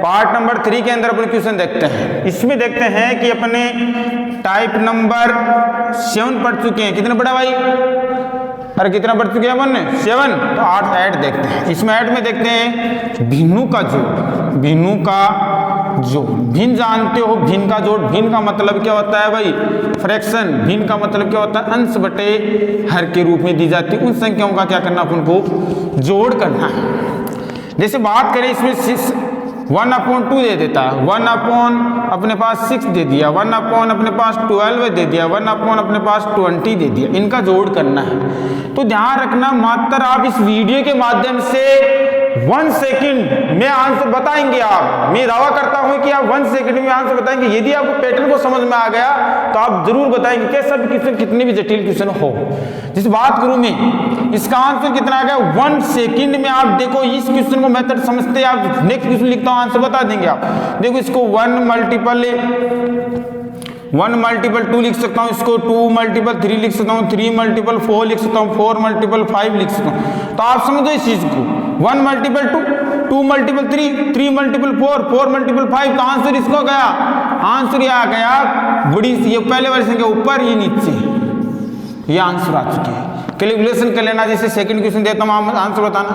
Part number 3 के अंदर अपन question देखते हैं। इसमें देखते हैं कि अपने टाइप नंबर 7 पढ़ चुके हैं। कितने पढ़ा भाई? अरे कितना पढ़ चुके हैं अपन? 7। तो 8 ऐड देखते हैं। इसमें ऐड में देखते हैं भिन्नु का जोड़। भिन्नु का जोड़, भिन्न जानते हो, भिन्न का जोड़। भिन्न का मतलब क्या होता है भाई? फ्रैक्शन। भिन्न का मतलब क्या होता है? अंश बटे हर के रूप में दी जाती है उन संख्याओं का क्या करना अपन को? जोड़ करना है। जैसे बात करें इसमें 1/2 दे देता है, 1 अपने पास 6 दे दिया, 1 अपने पास 12 दे दिया, 1 अपने पास 20 दे दिया। इनका जोड़ करना है। तो ध्यान रखना, मात्र आप इस वीडियो के माध्यम से 1 सेकंड में आंसर बताएंगे। आप, मैं दावा करता हूं कि आप 1 सेकंड में आंसर बताएंगे। यदि आपको पैटर्न को समझ में आ गया तो आप जरूर बताएंगे, कैसा भी क्वेश्चन, कितने भी जटिल क्वेश्चन हो। जिस बात करूं मैं, इसका आंसर कितना आ गया? 1 सेकंड में। आप देखो इस क्वेश्चन को मेथड समझते, आप नेक्स्ट क्वेश्चन लिखता हूं, आंसर बता देंगे आप। देखो इसको 1 मल्टीपल 2 लिख सकता हूं, इसको 2 मल्टीपल 3 लिख सकता हूं, 3 मल्टीपल 4 लिख सकता हूं, 4 मल्टीपल 5 लिख सकता हूं। तो आप समझो इस चीज को, 1 मल्टीपल 2, 2 मल्टीपल 3, 3 मल्टीपल 4, 4 मल्टीपल 5। तो आंसर इसको गया, आंसर ये आ गया बड़ी, ये पहले वाली संख्या ऊपर, ये नीचे, ये आंसर आ चुके हैं। कैलकुलेशन कर लेना। जैसे सेकंड क्वेश्चन देता हूं, आंसर बताना।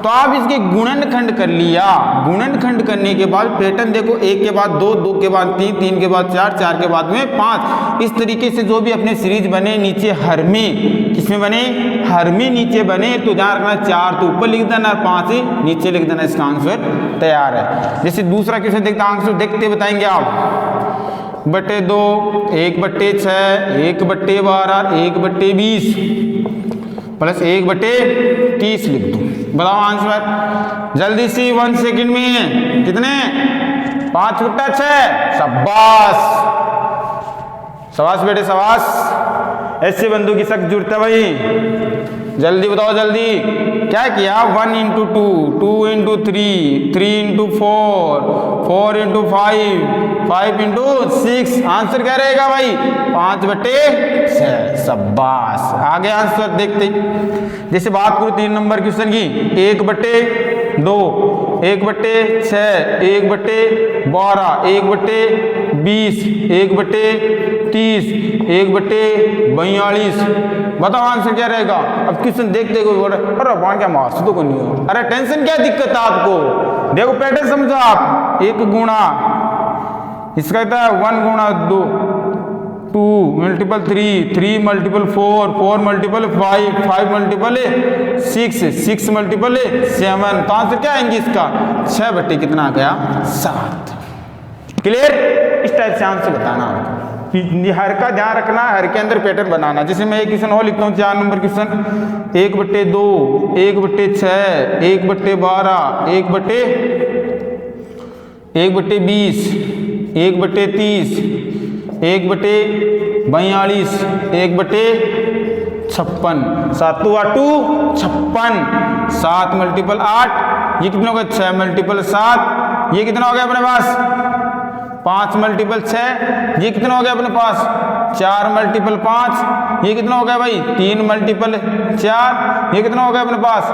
तो आप इसके गुणनखंड कर लिया। गुणनखंड करने के बाद पैटर्न देखो, 1 के बाद 2, 2 के बाद 3, 3 के बाद 4, 4 के बाद में 5। इस तरीके से जो भी अपने सीरीज बने नीचे हर में, किसमें बने? हर में नीचे बने। तो ध्यान रखना, 4 तो ऊपर लिख देना, 5 नीचे लिख देना। इसका आंसर तैयार है। जैसे दूसरा क्वेश्चन देखते, आंसर देखते बताएंगे आप। बटे 2, 1/6, 1/12, 1/20 प्लस 1/30 लिख दो। बताओ आंसर जल्दी से 1 सेकंड में। कितने? 5/6। शाबाश, शाबाश बेटे, शाबाश। ऐसे बंदों की सख्त जरूरत है भाई। जल्दी बताओ, जल्दी। क्या किया? 1 × 2, 2 × 3, 3 × 4, 4 × 5, 5 × 6। आंसर क्या रहेगा भाई? 5/6। शाबाश, आगे आंसर देखते ही। जैसे बात करूं 3 नंबर क्वेश्चन की, 1/2, 1/6, 1/12, 1/20, 1/30, 1/42। बताओ आंसर क्या रहेगा? अब क्वेश्चन देखते हुए बोल रहे, अरे भगवान क्या मार्क्स तो को नहीं हो। अरे टेंशन क्या दिक्कत है आपको? देखो पैटर्न समझो आप। 1 गुणा, इसका कहता है 1 × 2, 2 multiple 3, 3 multiple 4, 4 multiple 5, 5 multiple 6, 6 multiple 7। तो आंसर क्या आएंगे इसका? 6 कितना आ गया? 7। क्लियर? इस टाइप से आंसर बताना आपको। हर का ध्यान रखना, हर के अंदर पैटर्न बनाना। जैसे मैं एक क्वेश्चन और लिखता हूँ, 4 नंबर क्वेश्चन, 1/2, 1/6, 1/12, 1/20, 1/30, 1/42, 1/56। 7 8 56। 7 मल्टीपल 8, ये कितना होगा? 6 मल्टीपल 7, ये कितना हो गया अपने पास? 5 मल्टीपल 6, ये कितना हो गया अपने पास? 4 मल्टीपल 5, ये कितना हो गया भाई? 3 मल्टीपल 4, ये कितना हो गया अपने पास?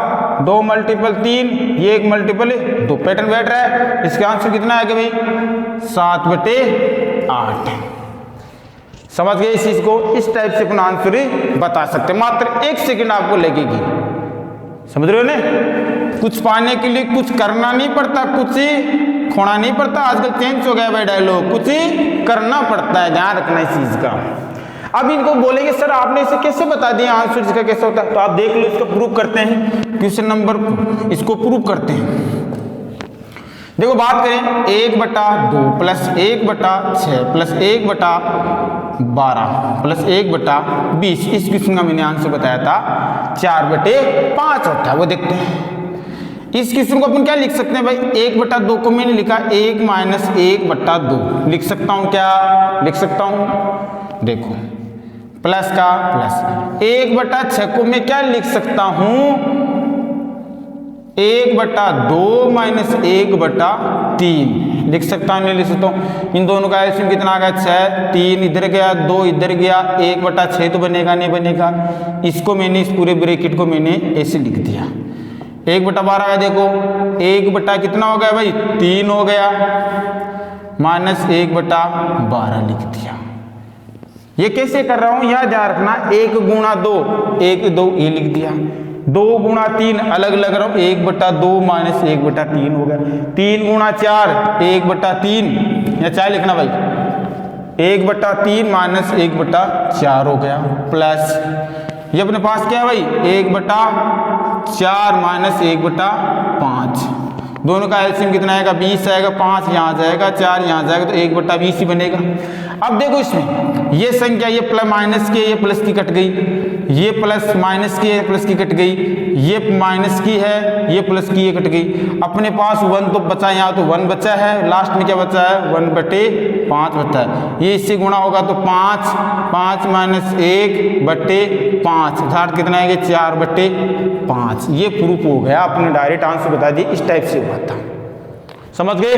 2 मल्टीपल 3, ये 1 मल्टीपल 2। पैटर्न बैठ रहा है। इसका आंसर कितना आएगा भाई? 7/8। समझ गए इस चीज को? इस टाइप से अपना आंसर बता सकते, मात्र 1 सेकंड आपको लगेगी। समझ रहे हो ना? कुछ पाने के लिए कुछ करना नहीं पड़ता, कुछ खोना नहीं पड़ता। आजकल चेंज हो गया भाई डायलॉग, कुछ करना पड़ता है। ध्यान रखना इस चीज का। अब इनको बोलेंगे सर आपने इसे कैसे बता दिया आंसर इसका कैसे होता है? तो आप देख लो, इसको प्रूव करते हैं। क्वेश्चन नंबर इसको प्रूव करते हैं। देखो बात करें, 1/2 प्लस 1/6 प्लस 1/12 प्लस 1/20। इस क्वेश्चन का मैंने आंसर बताया था 4/5 होता है। वो देखते हैं। इस क्वेश्चन को अपन क्या लिख सकते हैं भाई? 1/2 को मैंने लिखा 1 - 1/2 लिख सकता हूं। क्या लिख सकता हूं? देखो प्लस का प्लस। 1/6 को मैं क्या लिख सकता हूं? 1/2 माइनस 1/3 लिख सकता हूं, नहीं लिख सकता हूं? इन दोनों का एलसीएम कितना आ गया? 6, 3 इधर गया, 2 इधर गया, 1/6 तो बनेगा नहीं बनेगा। इसको मैंने, इस पूरे ब्रैकेट को मैंने ऐसे लिख दिया। 1/12 है, देखो 1 कितना हो गया भाई 3 हो गया, माइनस 1/12 लिख दिया। ये कैसे कर रहा हूं, यहां ध्यान रखना, 1 गुणा 2, 1 2 ये लिख दिया, 2 गुणा 3 अलग लग रहा हूं, 1/2 माइनस 1/3 हो गया, 3 गुणा 4 1/3, या 4 लिखना भाई, 1/3 माइनस 1/4 हो गया, प्लस ये अपने पास क्या है भाई 1/4 माइनस 1/5, दोनों का एलसीएम कितना आएगा 20 आएगा, 5 यहाँ जाएगा, 4 यहाँ जाएगा, तो 1/20 ही बनेगा। अब देखो इसमें ये संख्या, ये प्लस माइनस की, ये प्लस की कट गई, ये प्लस माइनस की, ये प्लस की कट गई, ये माइनस की है, ये प्लस की, ये कट गई। अपने पास 1 तो बचा, यहाँ तो 1 बचा है, लास्ट में क्या बचा है 1/5 बचा है, ये इससे गुणा होगा तो 5 माइनस 1/5, अर्थात कितना आएगा 4/5। ये प्रूफ हो गया, आपने डायरेक्ट आंसर बता दिए, इस टाइप से हुआ था, समझ गए।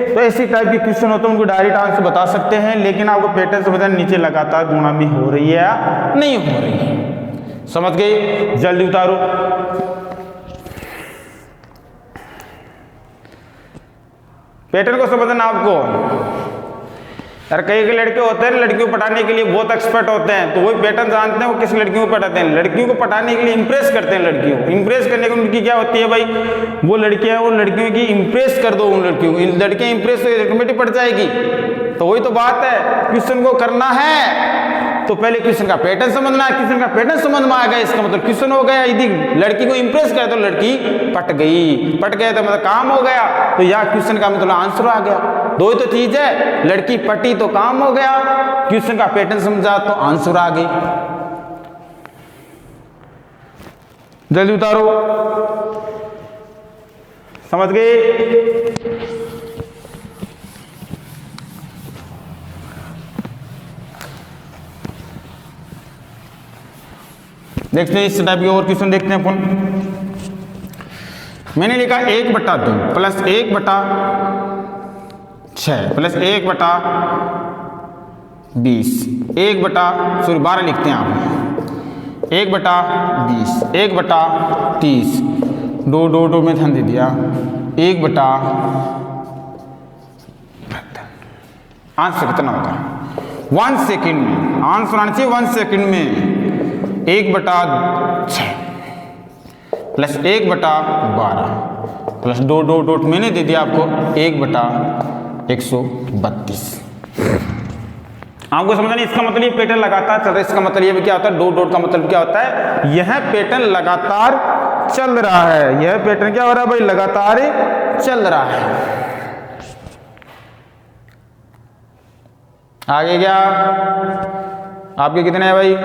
तो ऐसी टाइप के क्वेश्चन होते हैं, उनको डायरेक्ट आंसर बता सकते हैं, लेकिन आपको पैटर्न समझना, नीचे लगातार गुणा में हो रही है या नहीं हो रही है, समझ गए। जल्दी उतारो, पैटर्न को समझना आपको। यार कई लड़के होते हैं लड़कियों को पटाने के लिए बहुत एक्सपर्ट होते हैं, तो वही पैटर्न जानते हैं वो किस लड़कियों को पटाते हैं, लड़कियों को पटाने के लिए इंप्रेस करते हैं, लड़कियों को इंप्रेस करने की उनकी क्या होती है भाई, वो लड़कियां वो लड़कियों की इंप्रेस कर दो, उन लड़कियों को, लड़कियां इंप्रेस तो ऑटोमेटिक पड़ जाएगी। तो वही तो बात है, क्वेश्चन को करना है तो पहले क्वेश्चन का पैटर्न समझना है, क्वेश्चन का पैटर्न समझ में आ गया, इसका मतलब क्वेश्चन हो गया। यदि लड़की को इंप्रेस करे तो लड़की पट गई, पट गया तो मतलब काम हो गया, तो यह क्वेश्चन का मतलब आंसर आ गया। दो ही तो चीज है, लड़की पटी तो काम हो गया, क्वेश्चन का पैटर्न समझा तो आंसर आ गई। जल्दी उतारो, समझ गए। देखते हैं इस टाइप के और क्वेश्चन देखते हैं अपन। मैंने लिखा 1/2 प्लस 1/6 प्लस 1/20, 12 लिखते हैं आप, 1/20, 1/30, 2 में ध्यान दे दिया, 1/, आंसर कितना होगा 1 सेकेंड में, आंसर आना चाहिए 1 सेकेंड में। 1/6 प्लस 1/12 प्लस 2 मैंने दे दिया आपको 1/132। आपको समझना नहीं, इसका मतलब ये पैटर्न लगातार चल रहा है, इसका मतलब ये क्या होता है, 2 का मतलब क्या होता है, यह पैटर्न लगातार चल रहा है, यह पैटर्न क्या हो रहा है भाई, लगातार चल रहा है। आगे क्या आपके कितने हैं भाई,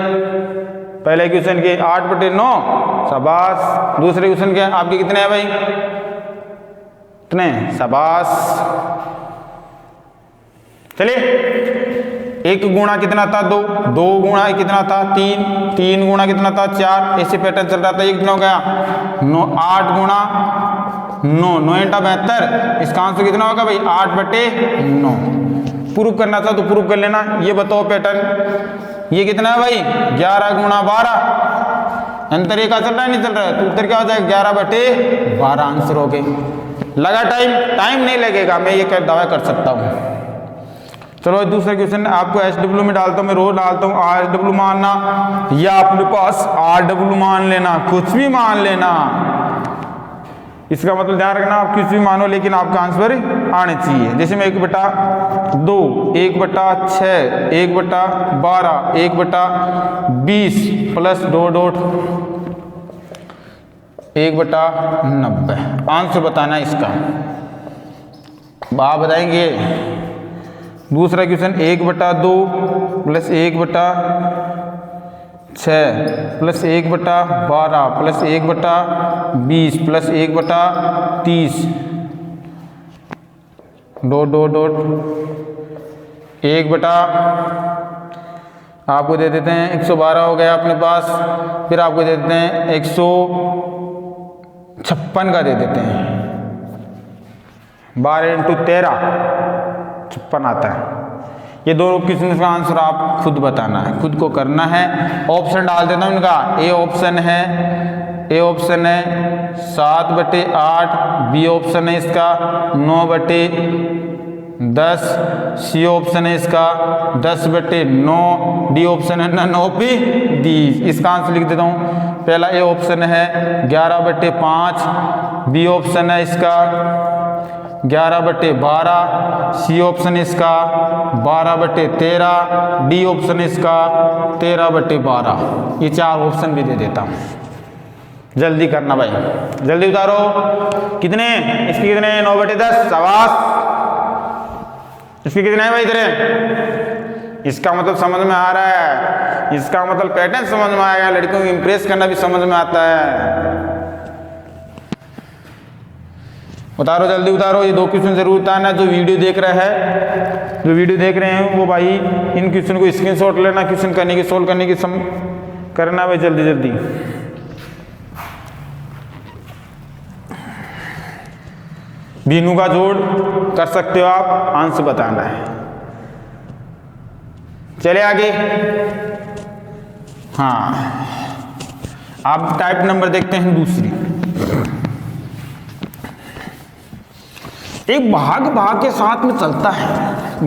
पहले क्वेश्चन के 8/9, शाबाश। दूसरे क्वेश्चन के आपके कितने हैं भाई, कितने, शाबाश। चलिए, 1 गुणा कितना था 2, 2 गुणा कितना था 3, 3 गुणा कितना था 4, ऐसे पैटर्न चल रहा था। ये कितना हो गया 9, 8 गुणा 9, 9 × 72, इसका आंसर कितना होगा भाई 8/9। प्रूफ करना था तो प्रूफ कर लेना। ये बताओ पैटर्न, ये कितना है भाई 11 गुणा 12, अंतर एक का चल रहा है नहीं चल रहा है, तो उत्तर क्या हो जाएगा 11/12 आंसर हो गए। लगा टाइम नहीं लगेगा, मैं ये दावा कर सकता हूँ। चलो दूसरा क्वेश्चन आपको SW में डालता हूँ, मैं रोज डालता हूँ, RW मानना या अपने पास RW मान लेना, कुछ भी मान लेना, इसका मतलब ध्यान रखना आप कुछ भी मानो लेकिन आपका आंसर आने चाहिए। जैसे मैं 1/2, 1/6, 1/12, 1/20 प्लस 1/90 आंसर बताना है इसका, आप बताएंगे। दूसरा question 1/2 plus 1/6 plus 1/12 plus 1/20 plus 1/30 1/, आपको दे देते हैं 112 हो गया अपने पास, फिर आपको दे देते हैं 156 का दे देते हैं, 12 × 13 56 आता है। ये दोनों क्वेश्चन का आंसर आप खुद बताना है, खुद को करना है। ऑप्शन डाल देता हूँ इनका, ए ऑप्शन है 7/8, बी ऑप्शन है इसका 9/10, सी ऑप्शन है इसका 10/9, डी ऑप्शन है 9/20। इसका आंसर लिख देता हूँ। पहला ए ऑप्शन है 11/5, बी ऑप्शन है इसका 11/12, सी ऑप्शन है इसका 12/13, डी ऑप्शन है इसका 13/12। ये 4 ऑप्शन भी दे देता हूँ। जल्दी करना भाई, जल्दी उतारो। कितने इसके कितने? 9/10। शाबाश। इसके कितने हैं भाई इधर? इसका मतलब समझ में आ रहा है, इसका मतलब पैटर्न समझ में आएगा। लड़कियों को इंप्रेस करना भी समझ में आता है। उतारो, जल्दी उतारो। ये 2 क्वेश्चन जरूर उतारना। जो वीडियो देख रहे हैं वो भाई इन क्वेश्चन को स्क्रीनशॉट लेना, क्वेश्चन करने की सोल्व करने की करना भाई, जल्दी जल्दी। बीनू का जोड़ कर सकते हो आप, आंसर बताना है। चले आगे। हाँ, आप टाइप नंबर देखते हैं दूसरी। एक भाग के साथ में चलता है,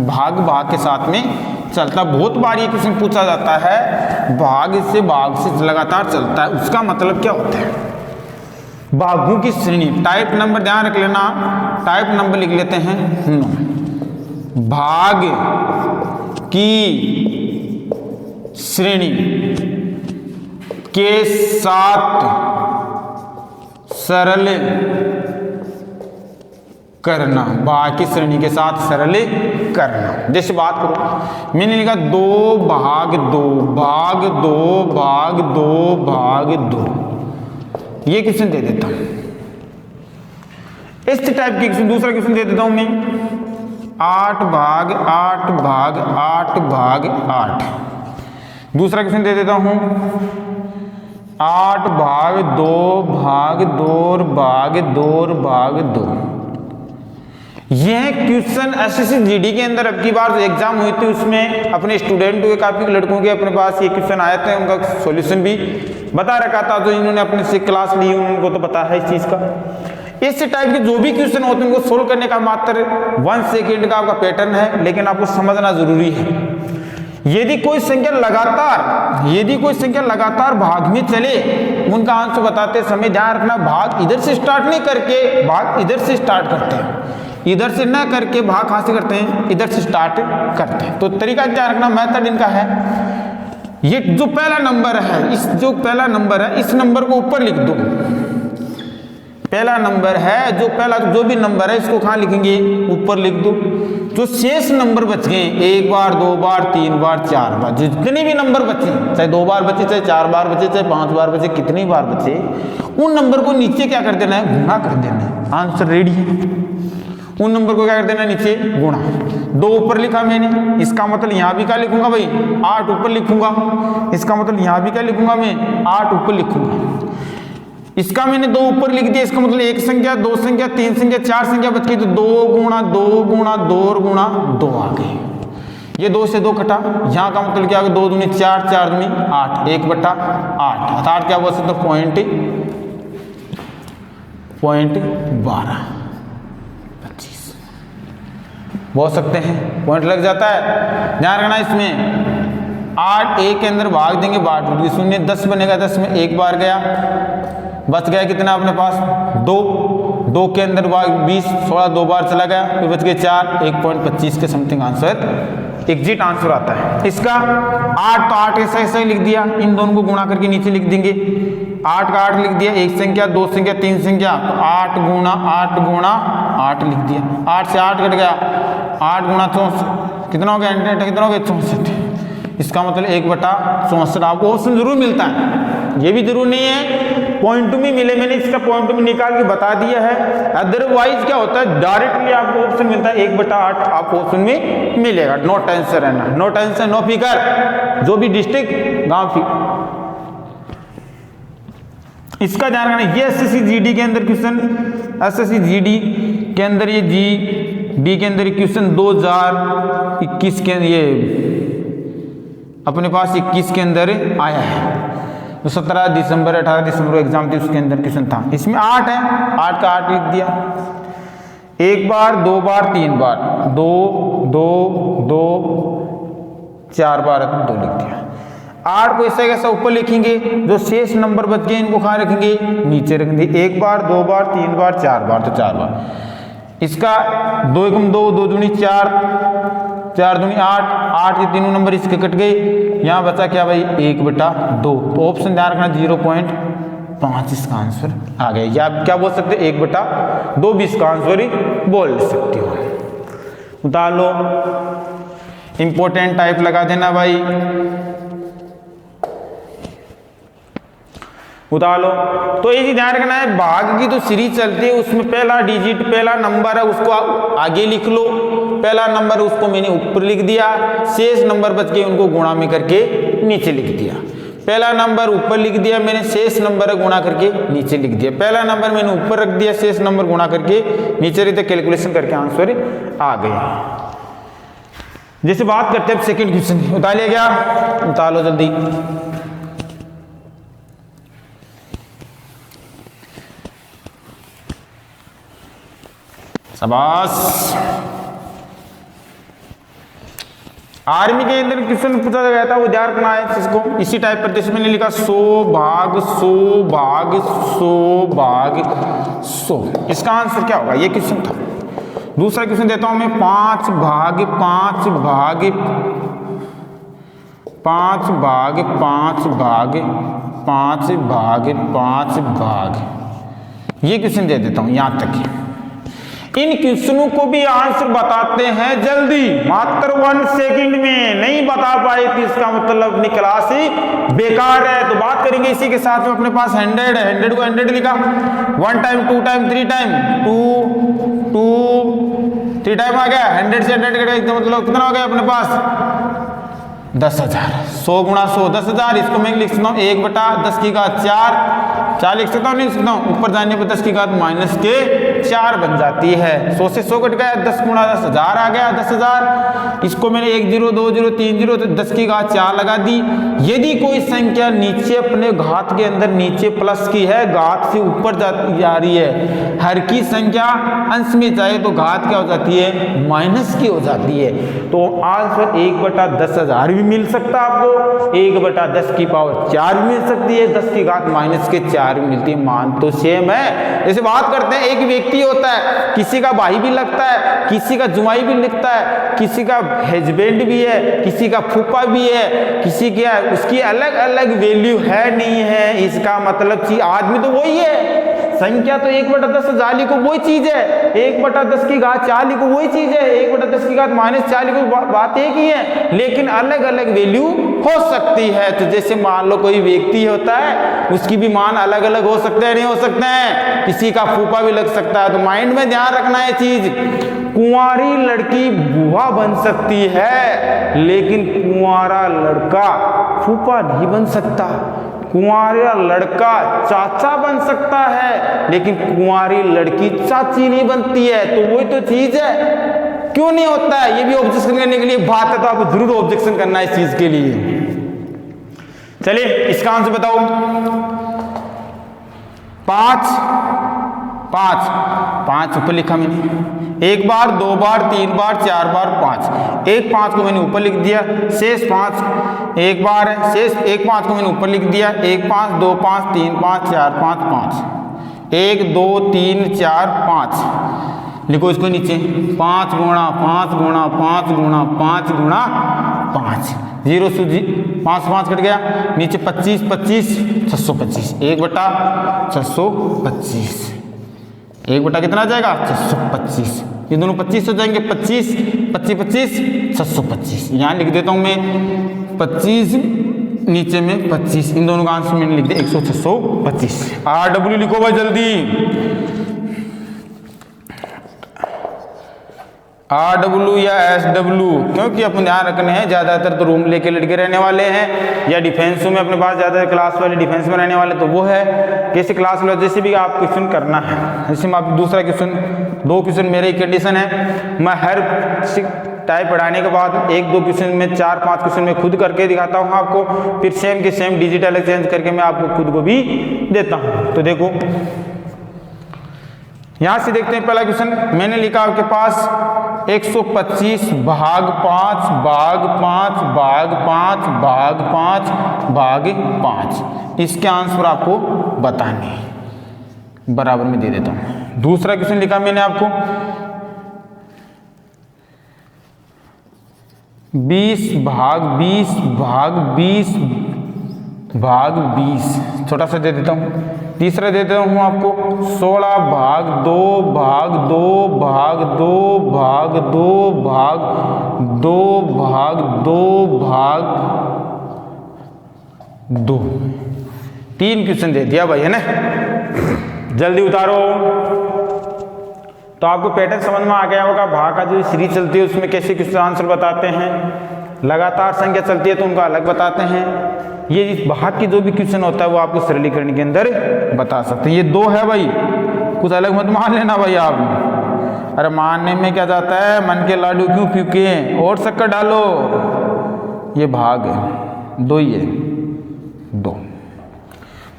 भाग के साथ में चलता। बहुत बार ये क्वेश्चन पूछा जाता है, भाग से लगातार चलता है, उसका मतलब क्या होता है? भागों की श्रेणी, टाइप नंबर ध्यान रख लेना। टाइप नंबर लिख लेते हैं 9। भाग की श्रेणी के साथ सरल करना, भाग की श्रेणी के साथ सरल करना। जैसे बात करो, मैंने लिखा 2 भाग 2 भाग 2 भाग 2 भाग 2। ये क्वेश्चन दे देता हूं। इस टाइप की क्वेश्चन दूसरा क्वेश्चन दे देता हूं मैं। 8 भाग 8 भाग 8 भाग 8। दूसरा क्वेश्चन दे देता हूं 8 भाग 2 भाग 2 भाग 2 भाग 2। यह क्वेश्चन एसएससी जीडी के अंदर अब की बार जो एग्जाम हुई थी उसमें अपने स्टूडेंट हुए, काफी लड़कों के अपने पास ये क्वेश्चन आए थे, उनका सॉल्यूशन भी बता रखा था। जो इन्होंने अपने से क्लास ली उनको तो पता है इस चीज का। इस टाइप के जो भी क्वेश्चन होते हैं उनको सोल्व करने का मात्र 1 सेकेंड का आपका पैटर्न है, लेकिन आपको समझना जरूरी है। यदि कोई संख्या लगातार भाग में चले, उनका आंसर बताते समय ध्यान रखना, भाग इधर से स्टार्ट नहीं करके भाग इधर से स्टार्ट करते हैं, इधर से ना करके भाग कहां से करते हैं? इधर से स्टार्ट करते हैं। तो तरीका ध्यान रखना, मेथड इनका है। ये जो पहला नंबर है, इस नंबर को ऊपर लिख दो। पहला नंबर है जो भी नंबर है इसको कहां लिखेंगे? ऊपर लिख दो। जो शेष नंबर बच गए, 1 बार 2 बार 3 बार 4 बार, जितने भी नंबर बचे, चाहे 2 बार बचे, चाहे 4 बार बचे, चाहे 5 बार बचे, कितनी बार बचे, उन नंबर को नीचे क्या कर देना है? गुणा कर देना है। आंसर रेडी है। उन नंबर को क्या कर देना? नीचे गुणा। 2 ऊपर लिखा मैंने, इसका मतलब यहां भी क्या लिखूंगा भाई? 8 ऊपर लिखूंगा। इसका मतलब यहां भी क्या लिखूंगा मैं? 8 ऊपर लिखूंगा। इसका मैंने 2 ऊपर लिख दिया, इसका मतलब 1 संख्या 2 संख्या 3 संख्या 4 संख्या बच गई, तो 2 गुणा 2 गुणा 2 गुणा 2 आ गए। ये 2 से 2 कटा, यहां का मतलब क्या होगा? 2 दूनी 4 4 दूनी 8, 1/8 अर्थात क्या बोल सकते? पॉइंट 12 25 बोल सकते हैं। पॉइंट लग जाता है, ध्यान रखना। इसमें 8 1 के अंदर भाग देंगे, बाट टूट गई, 0 10 बनेगा, 10 में 1 बार गया, बच गया कितना अपने पास? 2 के अंदर भाग 20 16 2 बार चला गया, फिर बच गए 4, 1.25 के समथिंग आंसर एग्जिट आंसर आता है इसका। 8 तो 8 ऐसा ही लिख दिया, इन दोनों को गुणा करके नीचे लिख देंगे। 8 का 8 लिख दिया, 1 संख्या 2 संख्या 3 संख्या, तो 8 गुणा 8 लिख दिया। 8 से 8 कट गया, 8 गुणा 64 कितना हो गया? कितना हो गया? 64। इसका मतलब 1/64। आपको ऑप्शन जरूर मिलता है, ये भी जरूर नहीं है पॉइंट में मिले, मैंने इसका पॉइंट में निकाल के बता दिया है। अदरवाइज क्या होता है? डायरेक्टली आपको ऑप्शन मिलता है 1/8 आपको ऑप्शन में मिलेगा। नो टेंशन रहना, नो टेंशन नो फिकर। जो भी डिस्ट्रिक्ट गांव इसका ध्यान रखना। ये एसएससी जीडी के अंदर क्वेश्चन, एसएससी जीडी के अंदर ये जीडी के अंदर क्वेश्चन 2021 के ये अपने पास 21 के अंदर आया है। तो 17 दिसंबर 18 दिसंबर एग्जाम थी, उसके अंदर क्वेश्चन था। इसमें 8 है, 8 का 8 लिख दिया, 1 बार 2 बार 3 बार, 2 2 2 4 बार 2 लिख दिया। 8 को ऐसा कैसा ऊपर लिखेंगे, जो शेष नंबर बच गए इनको कहाँ रखेंगे, नीचे रखेंगे। 1 बार 2 बार 3 बार 4 बार, तो 4 बार। इसका 2 एकम 2, 2 दूनी 4, 4 दूनी 8, 8 के तीनों नंबर इसके कट गए, यहाँ बचा क्या भाई 1/2। तो ऑप्शन ध्यान रखना 0.5 इसका आंसर आ गया। या आप क्या बोल सकते हो 1/2 भी इसका आंसर ही बोल सकते हो। उतार लो, इंपॉर्टेंट टाइप लगा देना भाई, उतार लो। तो ये ध्यान रखना है, भाग की तो सीरीज चलती है, उसमें पहला डिजिट पहला नंबर है उसको आगे लिख लो, पहला नंबर उसको मैंने ऊपर लिख दिया, शेष नंबर बच गए उनको गुणा में करके नीचे लिख दिया। पहला नंबर ऊपर लिख दिया मैंने, शेष नंबर गुणा करके नीचे लिख दिया। पहला नंबर मैंने ऊपर रख दिया, शेष नंबर गुणा करके नीचे रहते, कैलकुलेशन करके आंसर आ गए। जैसे बात करते हैं सेकंड क्वेश्चन, उतार लिया गया, उतार लो जल्दी। शाबाश। आर्मी के अंदर क्वेश्चन पूछा गया था, वो ध्यान रखना है इसको, इसी टाइप पर। जैसे मैंने लिखा 100 भाग 100 भाग 100 भाग 100, इसका आंसर क्या होगा, ये क्वेश्चन था। दूसरा क्वेश्चन देता हूं मैं, 5 भाग 5 भाग 5 भाग 5 भाग 5 भाग 5 भाग, ये क्वेश्चन दे देता हूं यहां तक। इन क्वेश्चनों को भी आंसर बताते हैं जल्दी, मात्र 1 सेकंड में। नहीं बता पाए तो इसका मतलब अपनी क्लास ही बेकार है। तो बात करेंगे इसी के साथ में, अपने पास 100 है, 100 को 100 लिखा, 1 टाइम 2 टाइम 3 टाइम 2 2 3 टाइम आ गया, 100 से 100 कटेगा, मतलब कितना हो गया अपने पास 10,000। 100 गुणा 100 10,000, इसको मैं लिख सकता हूँ 1/10 की घात 4 लिख सकता हूँ, नहीं लिख सकता हूँ, ऊपर जाने पर 10 की घात -4 बन जाती है। 100 से 100 कट गया, 10 गुणा 10,000 आ गया 10,000। इसको मैंने 1 0 2 0 3 0 तो 10 की घात 4 लगा दी। यदि कोई संख्या नीचे अपने घात के अंदर नीचे प्लस की है, घात से ऊपर जा रही है, हर की संख्या अंश में जाए तो घात क्या हो जाती है, माइनस की हो जाती है। तो आंसर 1/10,000 भी मिल सकता है आपको, 1/10 की पावर 4 भी मिल सकती है, 10 की घात -4 मिलती है। मान तो सेम है। जैसे बात करते हैं, एक व्यक्ति होता है, किसी का भाई भी लगता है, किसी का जुमाई भी लगता है, किसी का हस्बैंड भी है, किसी का फूफा भी है, किसी क्या, उसकी अलग अलग वैल्यू है नहीं है। इसका मतलब कि आदमी तो वही है, संख्या तो 1/10 जाली को वही चीज है, 1/10 की घात 4 को वही चीज है, 1/10 की घात -4 को बात एक ही है, लेकिन अलग अलग वैल्यू हो सकती है। तो जैसे मान लो कोई व्यक्ति होता है, उसकी भी मान अलग अलग हो सकते हैं, नहीं हो सकते हैं, किसी का फूफा भी लग सकता है। तो माइंड में ध्यान रखना है चीज, कुंवारी लड़की बुआ बन सकती है, लेकिन कुंवारा लड़का फूफा नहीं बन सकता। कुंवारा लड़का चाचा बन सकता है, लेकिन कुंवारी लड़की चाची नहीं बनती है। तो वही तो चीज है, क्यों नहीं होता है, ये भी ऑब्जेक्शन करने के लिए बात है, तो आपको जरूर ऑब्जेक्शन करना है इस चीज के लिए। चलिए इसका आंसर बताओ। 5 ऊपर लिखा मैंने, 1 बार 2 बार 3 बार 4 बार 5, 1 5 को मैंने ऊपर लिख दिया, शेष 5 1 बार है, शेष 1 5 को मैंने ऊपर लिख दिया, 1 5 2 5 3 5 4 5 5, 1 2 3 4 5 लिखो इसको नीचे, 5 गुणा 5 गुणा 5 गुणा 5 गुणा 5, 0 से 5 5 कट गया, नीचे 25 25 625, 1/625, 1 कितना आ जाएगा 625, ये दोनों 25 हो जाएंगे, 25 25 25 625। यहाँ लिख देता हूँ मैं 25, नीचे में 25, इन दोनों का आंसर मैंने लिख दिया 100 625। RW लिखो भाई जल्दी, RW या SW, क्योंकि अपन ध्यान रखने हैं ज़्यादातर तो रूम लेके लड़के रहने वाले हैं, या डिफेंस में अपने पास ज़्यादा क्लास वाले डिफेंस में रहने वाले, तो वो है कैसे क्लास वाले, जैसे भी आप क्वेश्चन करना है। जैसे मैं आप दूसरा क्वेश्चन, 2 क्वेश्चन मेरे ही कंडीशन है, मैं हर टाइप पढ़ाने के बाद 1-2 क्वेश्चन में 4-5 क्वेश्चन में खुद करके दिखाता हूँ आपको, फिर सेम के सेम डिजिटल एक्सचेंज करके मैं आपको खुद को भी देता हूँ। तो देखो यहाँ से देखते हैं पहला क्वेश्चन मैंने लिखा आपके पास 125 भाग 5 भाग 5 भाग 5 भाग 5 भाग 5, इसके आंसर आपको बताने हैं, बराबर में दे देता हूँ। दूसरा क्वेश्चन लिखा मैंने आपको 20 भाग 20 भाग 20 भाग 20, छोटा सा दे देता हूँ। तीसरा दे देता हूँ आपको 16 भाग 2 भाग 2 भाग 2 भाग 2 भाग 2 भाग 2 भाग 2, 3 क्वेश्चन दे दिया भाई, है ना। जल्दी उतारो। तो आपको पैटर्न समझ में आ गया होगा, भाग का जो सीरीज चलती है उसमें कैसे क्वेश्चन आंसर बताते हैं, लगातार संख्या चलती है तो उनका अलग बताते हैं। ये इस भाग की जो भी क्वेश्चन होता है वो आपको सरलीकरण के अंदर बता सकते हैं। ये 2 है भाई, कुछ अलग मत मान लेना भाई आप। अरे मानने में क्या जाता है, मन के लाडू क्यों फूके और शक्कर डालो, ये भाग है, 2 ही है, 2।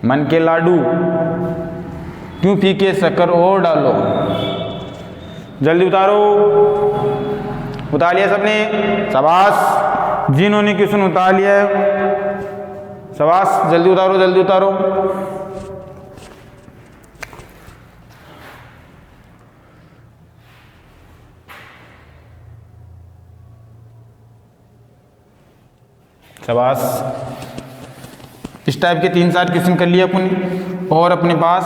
मन के लाडू क्यों फीके शक्कर और डालो। जल्दी उतारो। उतार लिया सबने, शाबाश। जिन्होंने क्वेश्चन उतार लिया है शाबाश, जल्दी उतारो जल्दी उतारो। शाबाश। इस टाइप के 3-4 क्वेश्चन कर लिए अपन और अपने पास